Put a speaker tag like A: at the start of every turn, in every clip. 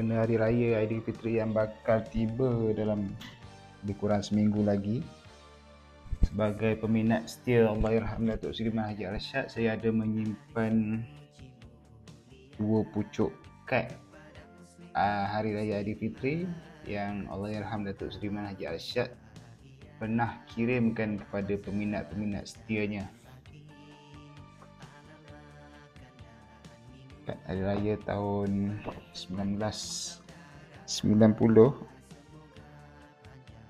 A: sempena Hari Raya Aidilfitri yang bakal tiba dalam lebih kurang seminggu lagi. Sebagai peminat setia Allahyarham Datuk Seri Haji Arsyad, saya ada menyimpan 2 pucuk kad Hari Raya Aidilfitri yang Allahyarham Datuk Seri Haji Arsyad pernah kirimkan kepada peminat-peminat setianya. Kad Hari Raya tahun 1990,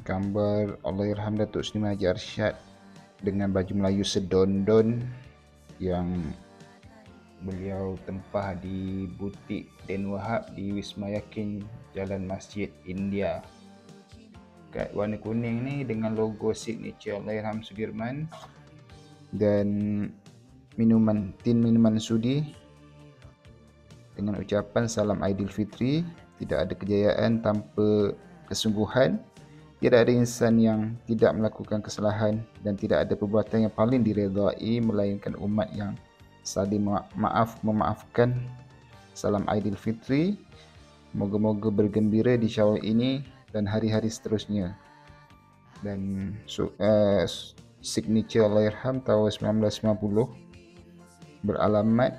A: gambar Allahyarham Datuk Seri Haji Arsyad dengan baju Melayu sedondon yang beliau tempah di butik Den Wahab di Wisma Yakin, Jalan Masjid India. Kad warna kuning ni dengan logo signature Allahyarham Sudirman dan tin minuman sudi dengan ucapan salam Aidilfitri. Tidak ada kejayaan tanpa kesungguhan, tidak ada insan yang tidak melakukan kesalahan, dan tidak ada perbuatan yang paling diredai melainkan umat yang saling memaafkan. Salam Aidilfitri, moga-moga bergembira di Syawal ini dan hari-hari seterusnya. Dan signature Allahyarham tahun 1990 beralamat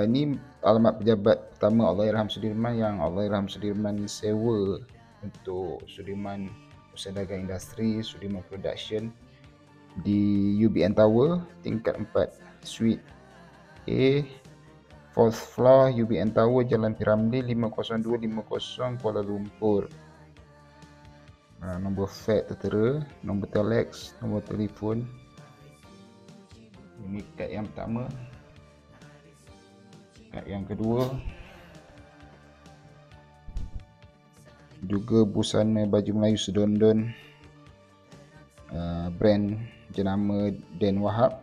A: ni alamat pejabat pertama Allahyarham Sudirman yang Allahyarham Sudirman sewa untuk Sudirman Usaha Dagang Industri, Sudirman Production di UBN Tower tingkat 4, Suite A, 4th floor, UBN Tower, Jalan Piramli 50250, Kuala Lumpur. Nombor fax tertera, nombor telex, nombor telefon. Ini kad yang pertama. Kad yang kedua juga busana baju Melayu sedondon, brand jenama Den Wahab,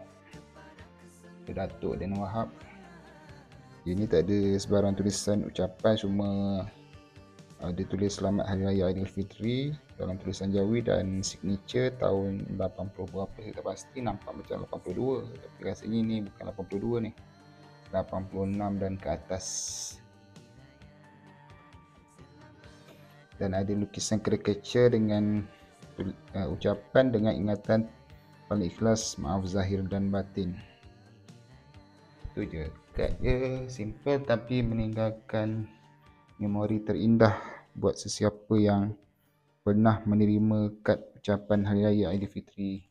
A: Datuk Den Wahab. Ini tak ada sebarang tulisan ucapan, cuma ada tulis selamat Hari Raya Aidilfitri dalam tulisan Jawi dan signature tahun 80 berapa saya tak pasti, nampak macam 82 tapi rasanya ni bukan 82 ni, 86 dan ke atas. Dan ada lukisan caricature dengan ucapan dengan ingatan paling ikhlas, maaf zahir dan batin. Itu je. Kad dia simple tapi meninggalkan memori terindah buat sesiapa yang pernah menerima kad ucapan Hari Raya Aidilfitri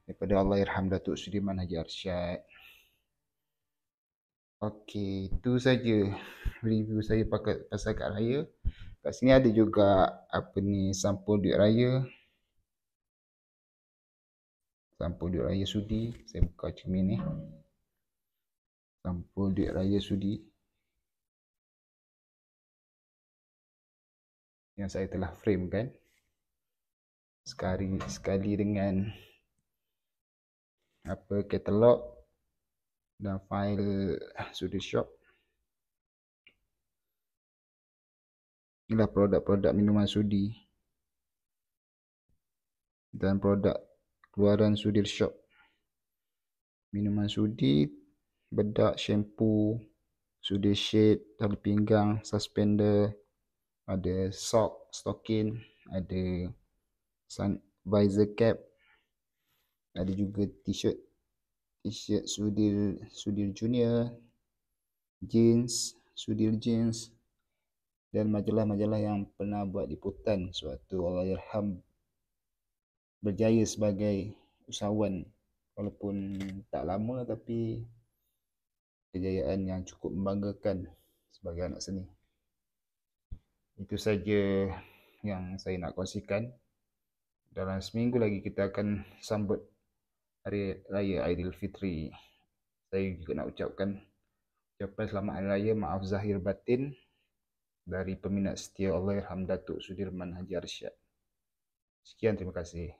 A: daripada Allahyarham Datuk Sudirman Haji Arsyad. Okey, itu saja review saya pasal kad raya. Kat sini ada juga sampul duit raya. Sampul duit raya sudi. Saya buka cermin ni. Sampul duit raya sudi yang saya telah frame kan. Sekali dengan katalog dan fail sudi shop. Inilah produk-produk minuman sudi dan produk keluaran Sudir Shop. Minuman sudi, bedak, shampoo, Sudir shade, tali pinggang, suspender, ada sock, stocking, ada sun visor cap, ada juga t-shirt Sudir Junior, jeans, Sudir jeans, dan majalah-majalah yang pernah buat liputan sewaktu Allahyarham berjaya sebagai usahawan, walaupun tak lama tapi kejayaan yang cukup membanggakan sebagai anak seni. Itu saja yang saya nak kongsikan. Dalam seminggu lagi kita akan sambut Hari Raya Aidilfitri. Saya juga nak ucapkan selamat Hari Raya, maaf zahir batin dari peminat setia Allahyarham Datuk Sudirman Haji Arsyad. Sekian, terima kasih.